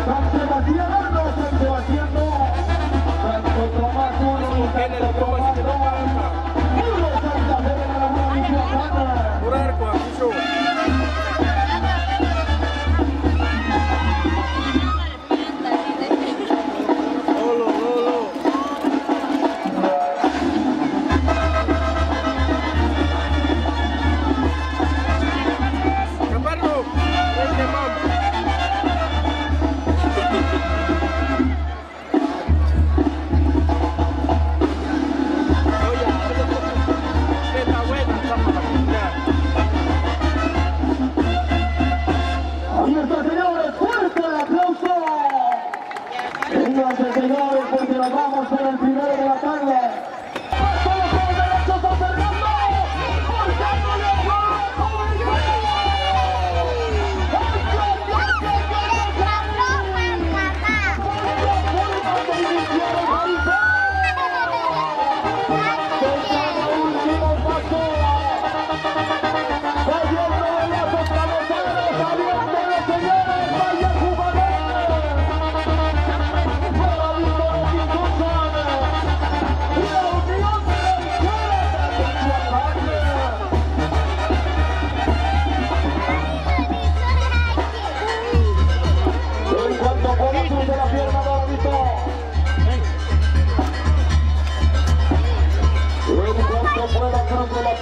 San Sebastián 1, San Sebastián 2, Santo Tomás 1 y Santo Tomás 2. Puro Santa Fe de la Laguna, Michoacán. Por arco, acucho. Señores, porque nos vamos por el primero de la tarde. Todos con derecho San Fernando, forzándole a jugar con el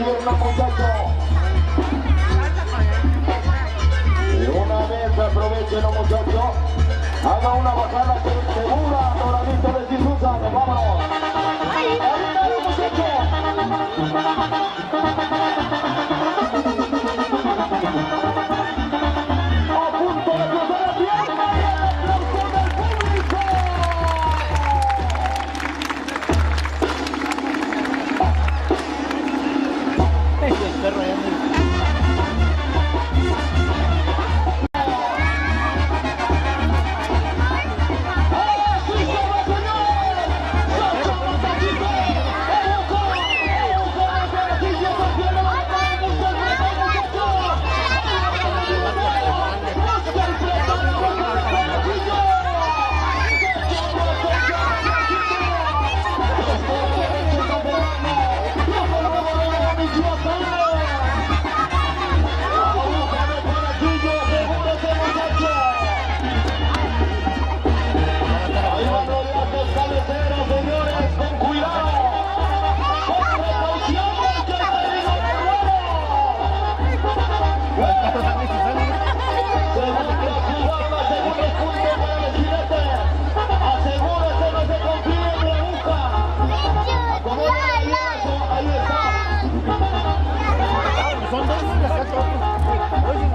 pierna, muchachos. Y una vez aprovechen los muchachos. Haga una bajada segura, Doradito de Cizusa. Vámonos. ¡Ahí está, muchachos! A punto de cruzar la pierna y el aplauso del público.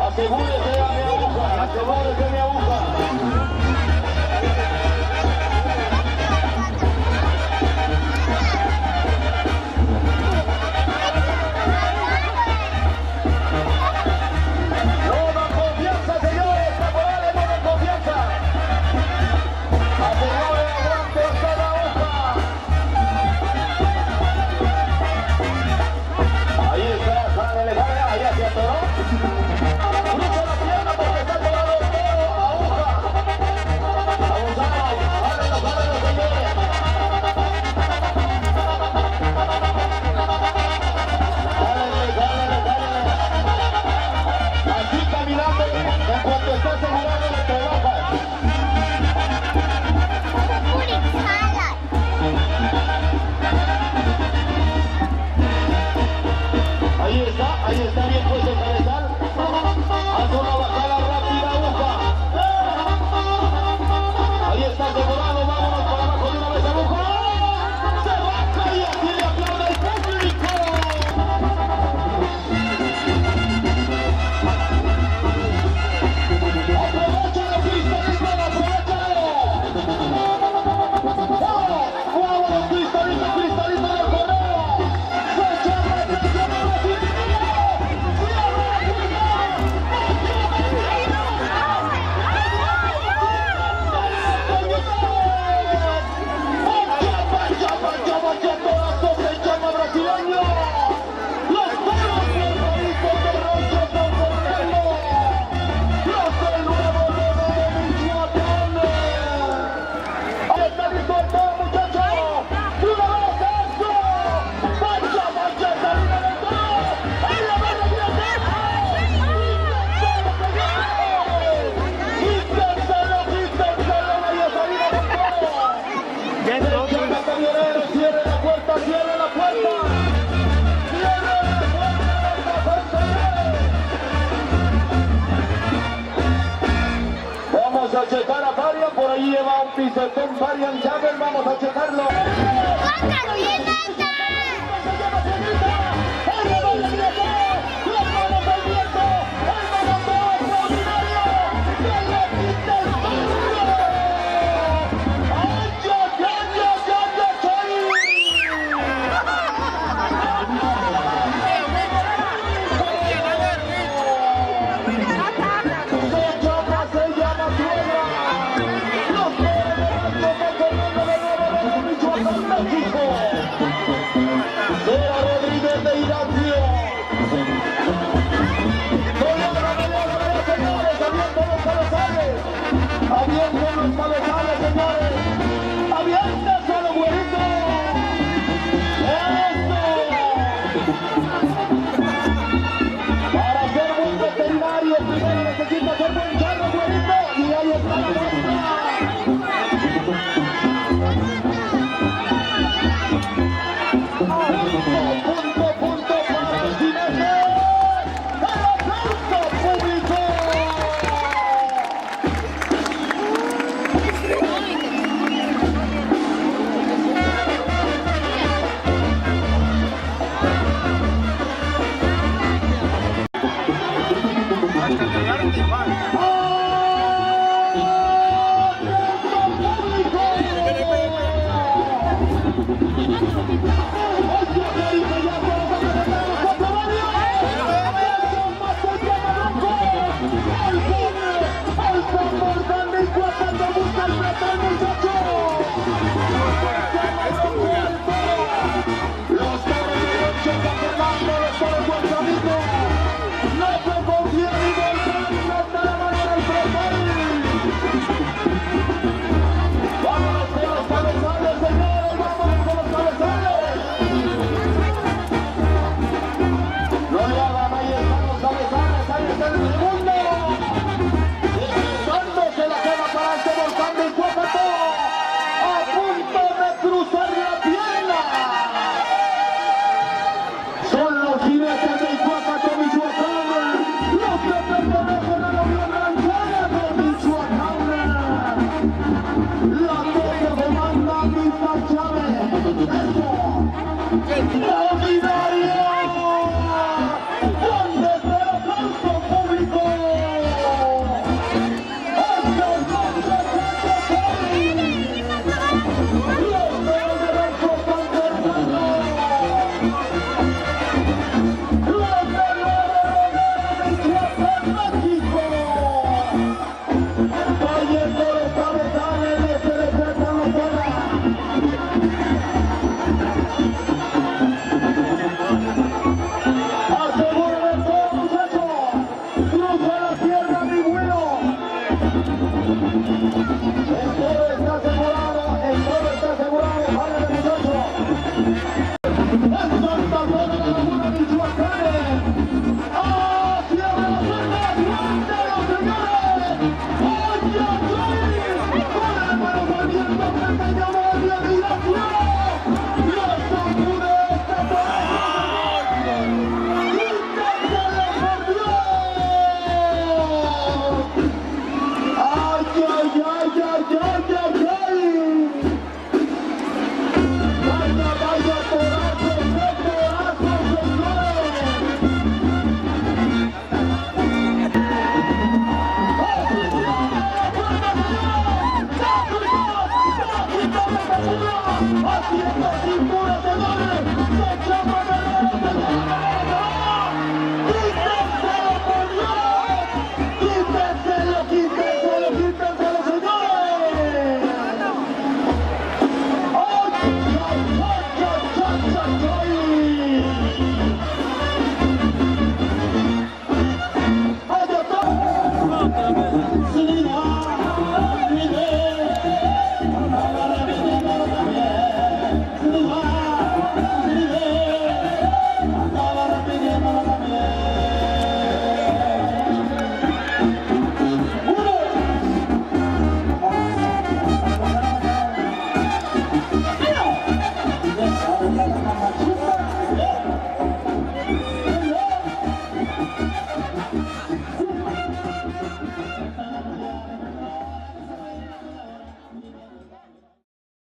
Asegúrese a mi aguja, asegúrese a mi aguja. No dan confianza, señores, caporales, no dan confianza. Asegure aguante hasta la hoja. Ahí está, sale, ahí hacia atoró. ¡Cruza la pierna! camionero, cierre la puerta, cierre la puerta. Cierre la puerta, señores. Vamos a checar a Varian, por ahí lleva un pisetón Varian Jagger, vamos a checarlo. Avienten los cabezales, señores. Aviéntense a los güeritos. ¡Eso! Para ser buen veterinario, primero necesita ser buen charro, güerito. Y ahí está la muestra. Punto para el jinete. ¡El aplauso público!